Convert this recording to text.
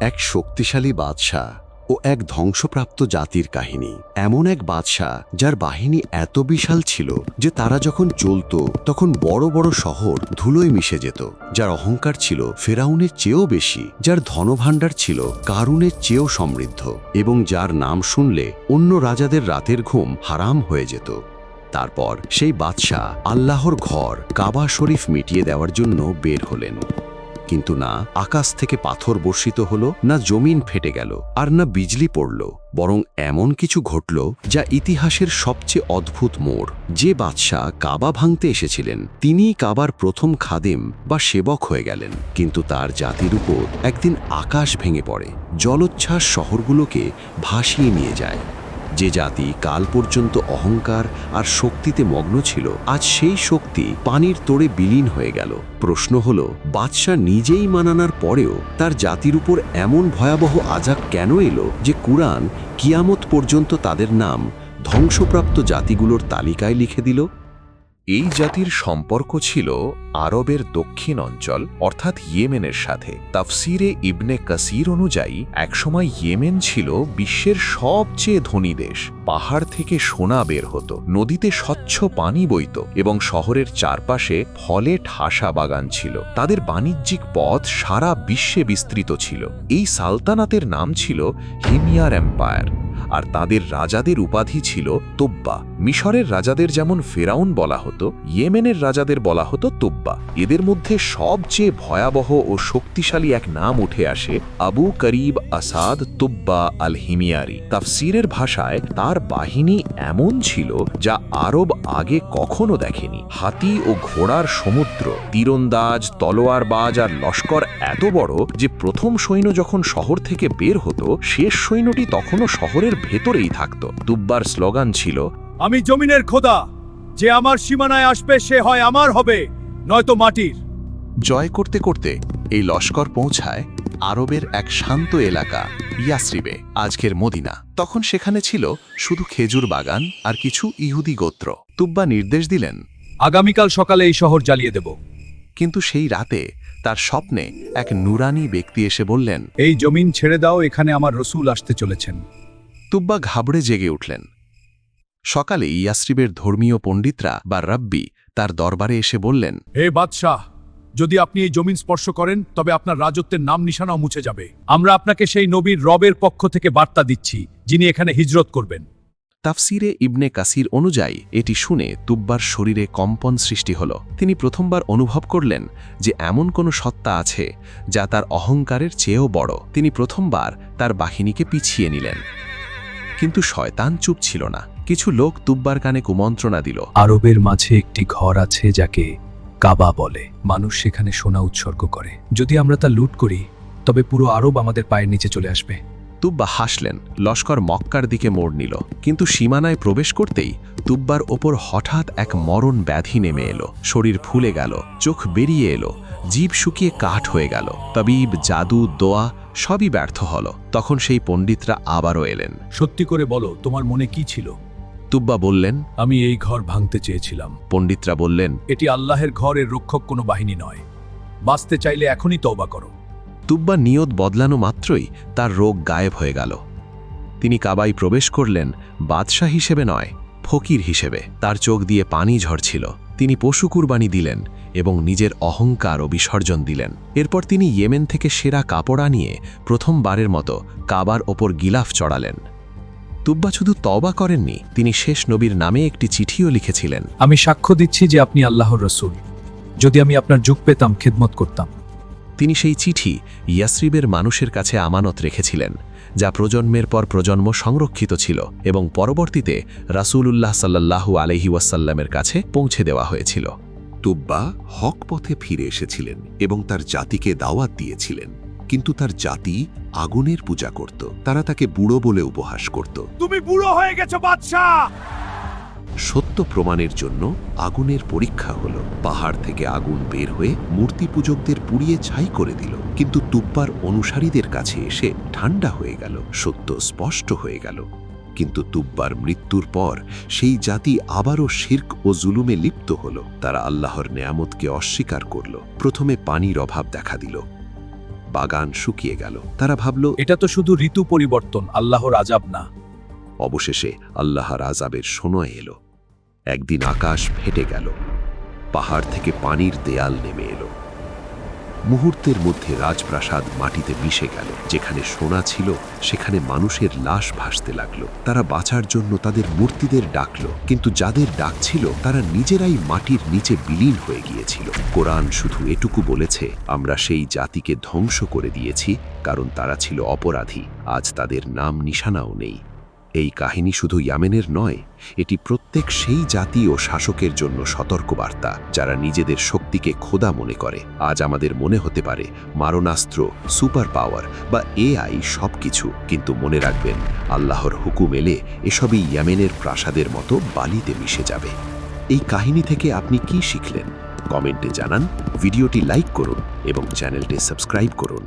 এক শক্তিশালী বাদশাহ ও এক ধ্বংসপ্রাপ্ত জাতির কাহিনী। এমন এক বাদশাহ যার বাহিনী এত বিশাল ছিল যে তারা যখন চলত তখন বড় বড় শহর ধুলোয় মিশে যেত, যার অহংকার ছিল ফেরাউনের চেয়েও বেশি, যার ধনভাণ্ডার ছিল কারুনের চেয়েও সমৃদ্ধ, এবং যার নাম শুনলে অন্য রাজাদের রাতের ঘুম হারাম হয়ে যেত। তারপর সেই বাদশাহ আল্লাহর ঘর কাবা শরীফ মিটিয়ে দেওয়ার জন্য বের হলেন। কিন্তু না আকাশ থেকে পাথর বর্ষিত হলো, না জমিন ফেটে গেল, আর না বিজলি পড়ল, বরং এমন কিছু ঘটল যা ইতিহাসের সবচেয়ে অদ্ভুত মোড়। যে বাদশাহ কাবা ভাঙতে এসেছিলেন তিনিই কাবার প্রথম খাদেম বা সেবক হয়ে গেলেন। কিন্তু তার জাতির উপর একদিন আকাশ ভেঙে পড়ে, জলোচ্ছ্বাস শহরগুলোকে ভাসিয়ে নিয়ে যায়। যে জাতি কাল পর্যন্ত অহংকার আর শক্তিতে মগ্ন ছিল, আজ সেই শক্তি পানির তোড়ে বিলীন হয়ে গেল। প্রশ্ন হলো, বাদশাহ নিজেই মানানোর পরেও তার জাতির উপর এমন ভয়াবহ আযাব কেন এলো যে কুরআন কিয়ামত পর্যন্ত তাদের নাম ধ্বংসপ্রাপ্ত জাতিগুলোর তালিকায় লিখে দিল? এই জাতির সম্পর্ক ছিল আরবের দক্ষিণ অঞ্চল অর্থাৎ ইয়েমেনের সাথে। তাফসিরে ইবনে কাসির অনুযায়ী একসময় ইয়েমেন ছিল বিশ্বের সবচেয়ে ধনী দেশ। পাহাড় থেকে সোনা বের হতো, নদীতে স্বচ্ছ পানি বইত এবং শহরের চারপাশে ফলে ঠাসা বাগান ছিল। তাদের বাণিজ্যিক পথ সারা বিশ্বে বিস্তৃত ছিল। এই সালতানাতের নাম ছিল হিমিয়ার এম্পায়ার, আর তাদের রাজাদের উপাধি ছিল তোব্বা। মিশরের রাজাদের যেমন ফেরাউন বলা হতো, ইয়েমেনের রাজাদের বলা হতো তোব্বা। এদের মধ্যে সবচেয়ে ভয়াবহ ও শক্তিশালী এক নাম উঠে আসে, আবু করিব আসাদ তোব্বা আল হিমিয়ারি। তাফসিরের ভাষায় তার বাহিনী এমন ছিল যা আরব আগে কখনো দেখেনি। হাতি ও ঘোড়ার সমুদ্র, তীরন্দাজ, তলোয়ারবাজ আর লস্কর এত বড় যে প্রথম সৈন্য যখন শহর থেকে বের হতো শেষ সৈন্যটি তখনও শহরের ভেতরেই থাকত। তুব্বার স্লোগান ছিল, আমি জমিনের খোদা, যে আমার সীমানায় আসবে সে হয় আমার হবে, নয়তো মাটির। জয় করতে করতে এই লস্কর পৌঁছায় আরবের এক শান্ত এলাকা ইয়াসরিবে, আজকের মদিনা। তখন সেখানে ছিল শুধু খেজুর বাগান আর কিছু ইহুদি গোত্র। তুব্বা নির্দেশ দিলেন, আগামীকাল সকালে এই শহর জ্বালিয়ে দেব। কিন্তু সেই রাতে তার স্বপ্নে এক নুরানি ব্যক্তি এসে বললেন, এই জমিন ছেড়ে দাও, এখানে আমার রসূল আসতে চলেছেন। তুব্বা ঘাবড়ে জেগে উঠলেন। সকালে ইয়াসরিবের ধর্মীয় পণ্ডিতরা বা রাব্বি তার দরবারে এসে বললেন, হে বাদশাহ, যদি আপনি এই জমিন স্পর্শ করেন তবে আপনার রাজত্বের নাম নিশানাও মুছে যাবে। আমরা আপনাকে সেই নবীর রবের পক্ষ থেকে বার্তা দিচ্ছি যিনি এখানে হিজরত করবেন। তাফসিরে ইবনে কাসির অনুযায়ী এটি শুনে তুব্বার শরীরে কম্পন সৃষ্টি হল। তিনি প্রথমবার অনুভব করলেন যে এমন কোনো সত্তা আছে যা তার অহংকারের চেয়েও বড়। তিনি প্রথমবার তার বাহিনীকে পিছিয়ে নিলেন। কিন্তু শয়তান চুপ ছিল না। কিছু লোক তুব্বার কানে কুমন্ত্রণা দিল, আরবের মাঝে একটি ঘর আছে যাকে কাবা বলে, মানুষ সেখানে সোনা উৎসর্গ করে। যদি আমরা তা লুট করি তবে পুরো আরব আমাদের পায়ের নিচে চলে আসবে। তুব্বা হাসলেন। লস্কর মক্কার দিকে মোড় নিল, কিন্তু সীমানায় প্রবেশ করতেই তুব্বার ওপর হঠাৎ এক মরণ ব্যাধি নেমে এলো। শরীর ফুলে গেল, চোখ বেরিয়ে এলো, জিভ শুকিয়ে কাঠ হয়ে গেল। তাবিব, জাদু, দোয়া সবই ব্যর্থ হল। তখন সেই পণ্ডিতরা আবারও এলেন। সত্যি করে বলো, তোমার মনে কি ছিল? তুব্বা বললেন, আমি এই ঘর ভাঙতে চেয়েছিলাম। পণ্ডিতরা বললেন, এটি আল্লাহের ঘর, এর রক্ষক কোনো বাহিনী নয়। বাঁচতে চাইলে এখনই তওবা করো। তুব্বা নিয়ত বদলানো মাত্রই তার রোগ গায়েব হয়ে গেল। তিনি কাবায় প্রবেশ করলেন বাদশাহ হিসেবে নয়, ফকির হিসেবে। তার চোখ দিয়ে পানি ঝরছিল। তিনি পশু কুরবানি দিলেন এবং নিজের অহংকার ও বিসর্জন দিলেন। এরপর তিনি ইয়েমেন থেকে সেরা কাপড় আনিয়ে প্রথমবারের মতো কাবার ওপর গিলাফ চড়ালেন। তুব্বা শুধু তওবা করেননি, তিনি শেষ নবীর নামে একটি চিঠিও লিখেছিলেন। আমি সাক্ষ্য দিচ্ছি যে আপনি আল্লাহর রসূল। যদি আমি আপনার যুগ পেতাম, খেদমত করতাম। তিনি সেই চিঠি ইয়াসরিবের মানুষের কাছে আমানত রেখেছিলেন, যা প্রজন্মের পর প্রজন্ম সংরক্ষিত ছিল এবং পরবর্তীতে রাসূলুল্লাহ সাল্লাল্লাহু আলাইহি ওয়াসাল্লামের কাছে পৌঁছে দেওয়া হয়েছিল। তুব্বা হক পথে ফিরে এসেছিলেন এবং তার জাতিকে দাওয়াত দিয়েছিলেন, কিন্তু তার জাতি আগুনের পূজা করত। তারা তাকে বুড়ো বলে উপহাস করত। তুমি বুড়ো হয়ে গেছো বাদশাহ। সত্য প্রমাণের জন্য আগুনের পরীক্ষা হলো। পাহাড় থেকে আগুন বের হয়ে মূর্তি পূজকদের পুড়িয়ে ছাই করে দিল। কিন্তু তুব্বার অনুসারীদের কাছে এসে ঠান্ডা হয়ে গেল, সত্য স্পষ্ট হয়ে গেল। কিন্তু তুব্বার মৃত্যুর পর সেই জাতি আবারও শিরক ও জুলুমে লিপ্ত হলো। তারা আল্লাহর নেয়ামতকে অস্বীকার করল। প্রথমে পানির অভাব দেখা দিল, বাগান শুকিয়ে গেল। তারা ভাবল, এটা তো শুধু ঋতু পরিবর্তন, আল্লাহর আযাব না। অবশেষে আল্লাহর আযাবের সময় এলো। একদিন আকাশ ফেটে গেল, পাহাড় থেকে পানির দেয়াল নেমে এলো। মুহূর্তের মধ্যে রাজপ্রাসাদ মাটিতে মিশে গেল। যেখানে সোনা ছিল সেখানে মানুষের লাশ ভাসতে লাগলো। তারা বাঁচার জন্য তাদের মূর্তিদের ডাকলো, কিন্তু যাদের ডাক ছিল তারা নিজেরাই মাটির নিচে বিলীন হয়ে গিয়েছিল। কোরআন শুধু এটুকু বলেছে, আমরা সেই জাতিকে ধ্বংস করে দিয়েছি, কারণ তারা ছিল অপরাধী। আজ তাদের নাম নিশানাও নেই। এই কাহিনী শুধু ইয়ামেনের নয়, এটি প্রত্যেক সেই জাতি ও শাসকের জন্য সতর্কবার্তা যারা নিজেদের শক্তিকে খোদা মনে করে। আজ আমাদের মনে হতে পারে মারণাস্ত্র, সুপার পাওয়ার বা এআই সবকিছু, কিন্তু মনে রাখবেন, আল্লাহর হুকুম এলে এসবই ইয়ামেনের প্রাসাদের মতো বালিতে মিশে যাবে। এই কাহিনী থেকে আপনি কি শিখলেন? কমেন্টে জানান, ভিডিওটি লাইক করুন এবং চ্যানেলটি সাবস্ক্রাইব করুন।